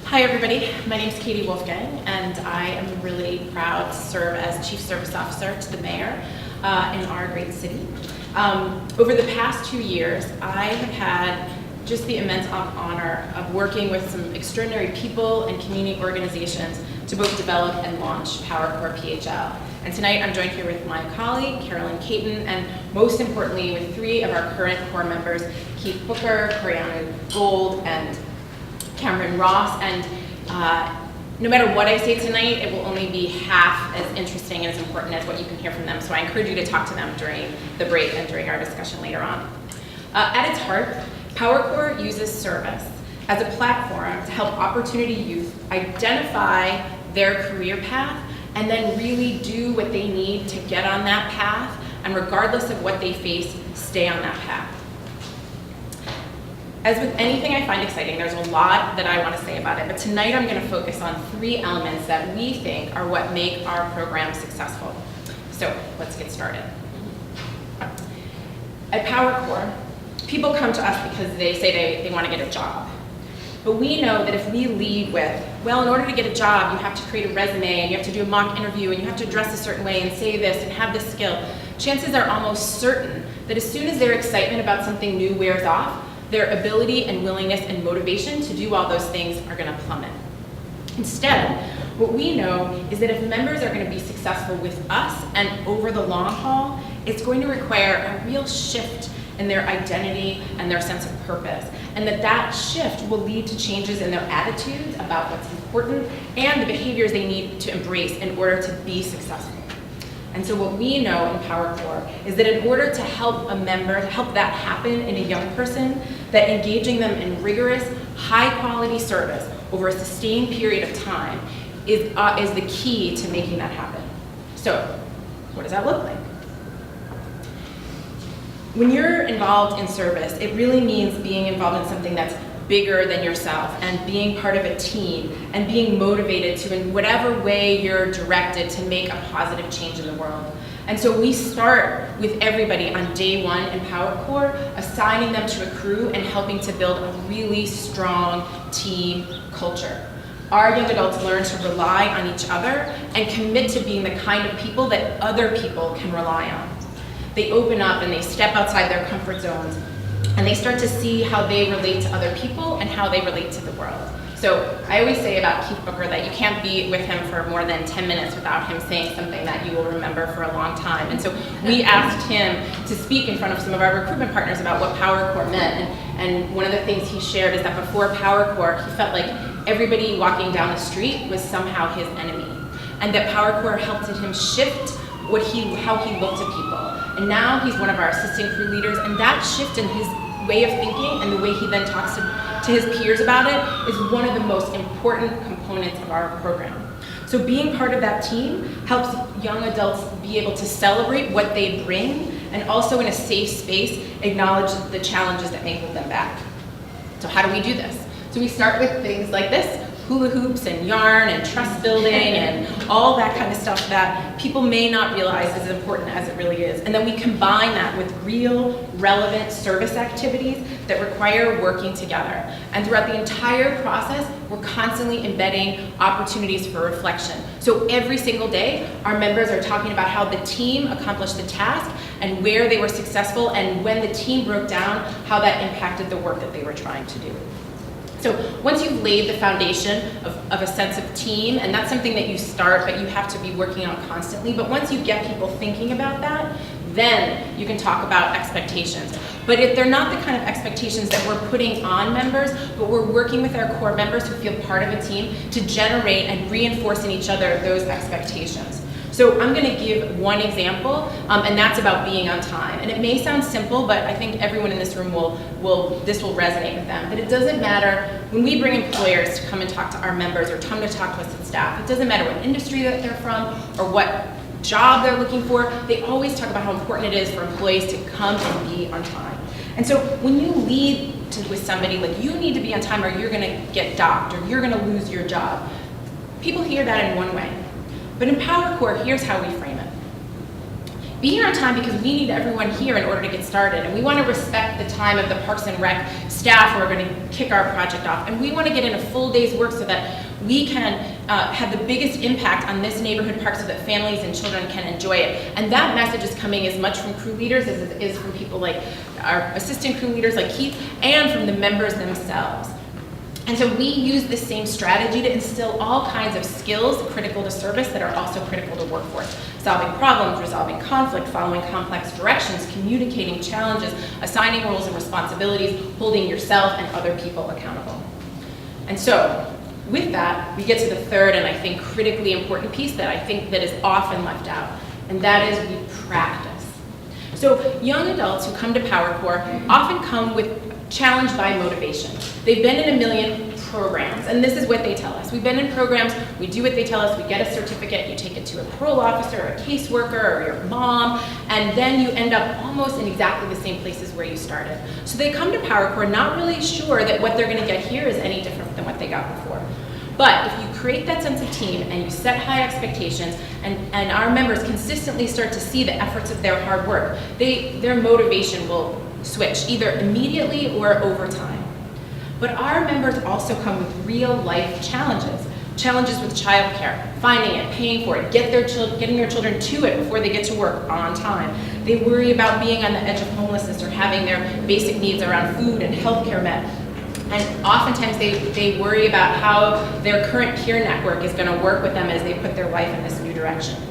Hi everybody, my name is Catie Wolfgang and I am really proud to serve as Chief Service Officer to the Mayor in our great city. Over the past 2 years, I have had just the immense honor of working with some extraordinary people and community organizations to both develop and launch PowerCore PHL. And tonight I'm joined here with my colleague, Catie, and most importantly with 3 of our current core members, Keith Booker, Coriana Gold, and Cameron Ross. And no matter what I say tonight, it will only be half as interesting and as important as what you can hear from them. So I encourage you to talk to them during the break and during our discussion later on. At its heart, PowerCore uses service as a platform to help opportunity youth identify their career path and then really do what they need to get on that path, and regardless of what they face, stay on that path. As with anything I find exciting, there's a lot that I want to say about it, but tonight I'm going to focus on 3 elements that we think are what make our program successful. So let's get started. At PowerCore, people come to us because they say they want to get a job. But we know that if we lead with, well, in order to get a job, you have to create a resume, and you have to do a mock interview, and you have to dress a certain way, and say this, and have this skill, chances are almost certain that as soon as their excitement about something new wears off, their ability and willingness and motivation to do all those things are going to plummet. Instead, what we know is that if members are going to be successful with us and over the long haul, it's going to require a real shift in their identity and their sense of purpose, and that shift will lead to changes in their attitudes about what's important and the behaviors they need to embrace in order to be successful. And so what we know in PowerCore is that in order to help a member, to help that happen in a young person, that engaging them in rigorous, high-quality service over a sustained period of time is the key to making that happen. So, what does that look like? When you're involved in service, it really means being involved in something that's bigger than yourself and being part of a team and being motivated to, in whatever way you're directed, to make a positive change in the world. And so we start with everybody on day 1 in PowerCore, assigning them to a crew and helping to build a really strong team culture. Our young adults learn to rely on each other and commit to being the kind of people that other people can rely on. They open up and they step outside their comfort zones, and they start to see how they relate to other people and how they relate to the world. So I always say about Keith Booker that you can't be with him for more than 10 minutes without him saying something that you will remember for a long time. And so we asked him to speak in front of some of our recruitment partners about what PowerCore meant. And one of the things he shared is that before PowerCore, he felt like everybody walking down the street was somehow his enemy. And that PowerCore helped him shift how he looked at people. And now he's one of our assistant crew leaders, and that shift in his way of thinking and the way he then talks to his peers about it is one of the most important components of our program. So being part of that team helps young adults be able to celebrate what they bring and also in a safe space acknowledge the challenges that may hold them back. So how do we do this? So we start with things like this: hula hoops and yarn and trust building and all that kind of stuff that people may not realize is important as it really is. And then we combine that with real, relevant service activities that require working together. And throughout the entire process, we're constantly embedding opportunities for reflection. So every single day, our members are talking about how the team accomplished the task and where they were successful, and when the team broke down, how that impacted the work that they were trying to do. So once you've laid the foundation of a sense of team, and that's something that you start, but you have to be working on constantly, but once you get people thinking about that, then you can talk about expectations. But if they're not the kind of expectations that we're putting on members, but we're working with our core members who feel part of a team to generate and reinforce in each other those expectations. So I'm going to give one example, and that's about being on time. And it may sound simple, but I think everyone in this room this will resonate with them. But it doesn't matter when we bring employers to come and talk to our members or come to talk to us as staff. It doesn't matter what industry that they're from or what job they're looking for. They always talk about how important it is for employees to come and be on time. And so when you lead with somebody like, you need to be on time or you're going to get docked or you're going to lose your job, people hear that in one way. But in PowerCore, here's how we frame it. be here on time because we need everyone here in order to get started, and we want to respect the time of the Parks and Rec staff who are going to kick our project off, and we want to get in a full day's work so that we can have the biggest impact on this neighborhood park so that families and children can enjoy it. And that message is coming as much from crew leaders as it is from people like our assistant crew leaders like Keith, and from the members themselves. And so we use this same strategy to instill all kinds of skills critical to service that are also critical to workforce. Solving problems, resolving conflict, following complex directions, communicating challenges, assigning roles and responsibilities, holding yourself and other people accountable. And so, with that, we get to the third and I think critically important piece that I think that is often left out, and that is we practice. So young adults who come to PowerCorps often come with challenged by motivation. They've been in a million programs, and this is what they tell us. We've been in programs, we do what they tell us, we get a certificate, you take it to a parole officer, or a caseworker, or your mom, and then you end up almost in exactly the same places where you started. So they come to PowerCorps not really sure that what they're gonna get here is any different than what they got before. But if you create that sense of team and you set high expectations, and our members consistently start to see the efforts of their hard work, their motivation will switch, either immediately or over time. But our members also come with real life challenges. Challenges with childcare, finding it, paying for it, getting their children to it before they get to work on time. They worry about being on the edge of homelessness or having their basic needs around food and healthcare met. And oftentimes they worry about how their current peer network is going to work with them as they put their life in this new direction.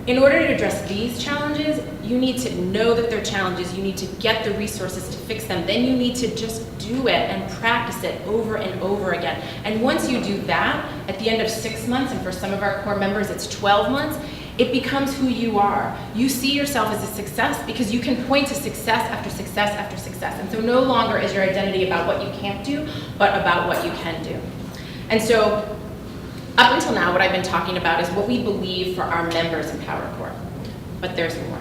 In order to address these challenges, you need to know that they're challenges, you need to get the resources to fix them, then you need to just do it and practice it over and over again. And once you do that, at the end of 6 months, and for some of our core members it's 12 months, it becomes who you are. You see yourself as a success because you can point to success after success after success. And so no longer is your identity about what you can't do, but about what you can do. And so, up until now, what I've been talking about is what we believe for our members in PowerCorps, but there's more.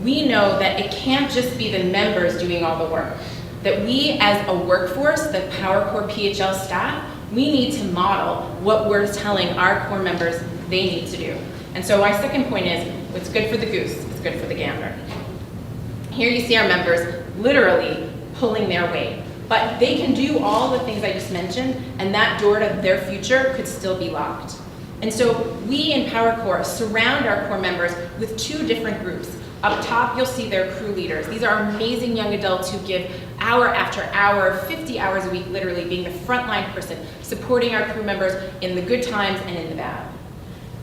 We know that it can't just be the members doing all the work, that we as a workforce, the PowerCorps PHL staff, we need to model what we're telling our core members they need to do. And so my second point is, what's good for the goose is good for the gander. Here you see our members literally pulling their weight. But they can do all the things I just mentioned, and that door to their future could still be locked. And so we in PowerCorps surround our core members with two different groups. Up top, you'll see their crew leaders. These are amazing young adults who give hour after hour, 50 hours a week, literally being the frontline person, supporting our crew members in the good times and in the bad.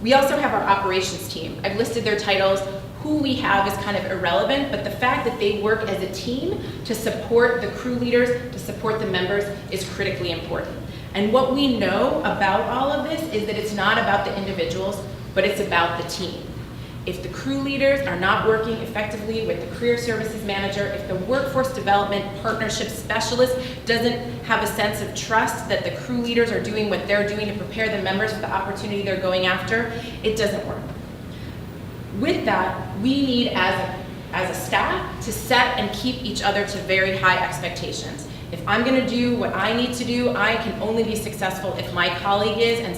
We also have our operations team. I've listed their titles. Who we have is kind of irrelevant, but the fact that they work as a team to support the crew leaders, to support the members, is critically important. And what we know about all of this is that it's not about the individuals, but it's about the team. If the crew leaders are not working effectively with the career services manager, if the workforce development partnership specialist doesn't have a sense of trust that the crew leaders are doing what they're doing to prepare the members for the opportunity they're going after, it doesn't work. With that, we need, as a staff, to set and keep each other to very high expectations. If I'm going to do what I need to do, I can only be successful if my colleague is, and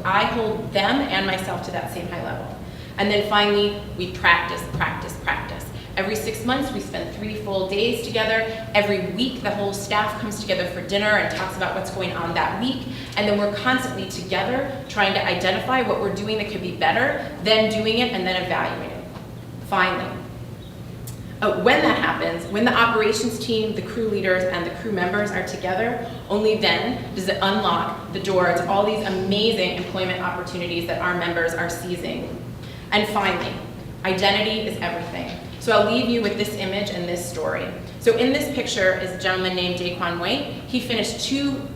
I hold them and myself to that same high level. And then finally, we practice, practice, practice. Every 6 months, we spend 3 full days together. Every week, the whole staff comes together for dinner and talks about what's going on that week. And then we're constantly together trying to identify what we're doing that could be better, then doing it, and then evaluating. Finally, when that happens, when the operations team, the crew leaders, and the crew members are together, only then does it unlock the door to all these amazing employment opportunities that our members are seizing. And finally, identity is everything. So I'll leave you with this image and this story. So in this picture is a gentleman named Daquan White. He finished two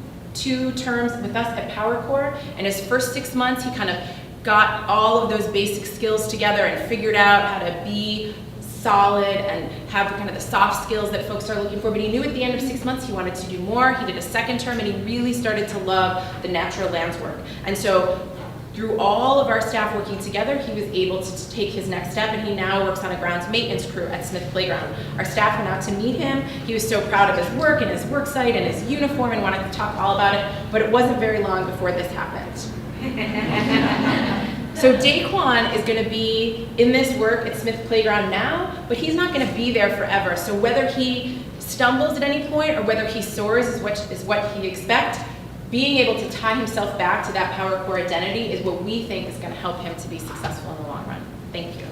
terms with us at PowerCorps. In his first 6 months, he kind of got all of those basic skills together and figured out how to be solid and have kind of the soft skills that folks are looking for. But he knew at the end of 6 months he wanted to do more. He did a second term and he really started to love the natural lands work. And so through all of our staff working together, he was able to take his next step, and he now works on a grounds maintenance crew at Smith Playground. Our staff went out to meet him. He was so proud of his work and his work site and his uniform and wanted to talk all about it, but it wasn't very long before this happened. So Daquan is going to be in this work at Smith Playground now, but he's not going to be there forever. So whether he stumbles at any point or whether he soars is what he expects, being able to tie himself back to that power core identity is what we think is going to help him to be successful in the long run. Thank you.